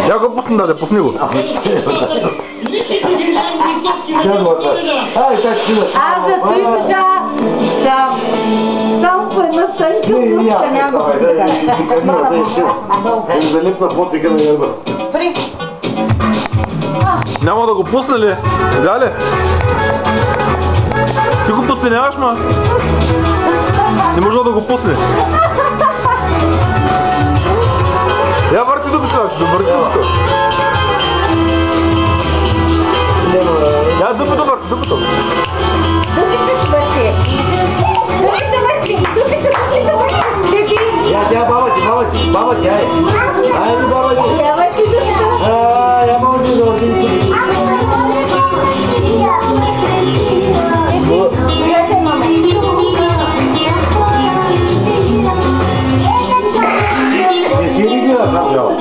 Я го пусна, да пусни го. Аз за Тюша съм само по една тънка случка няма да залепна потика на гърба. Няма да го пусне ли? Галя? Ти го подценяваш, ма? Не може да го пусне. Я върти дупица, върти дупица. Я дупица върти, дупица. Дупица върти. Я тя баба ти, ай. Айде баба ти. Я върти дупица. Я баба ти да върти. Не си ли гледа сам, Джава?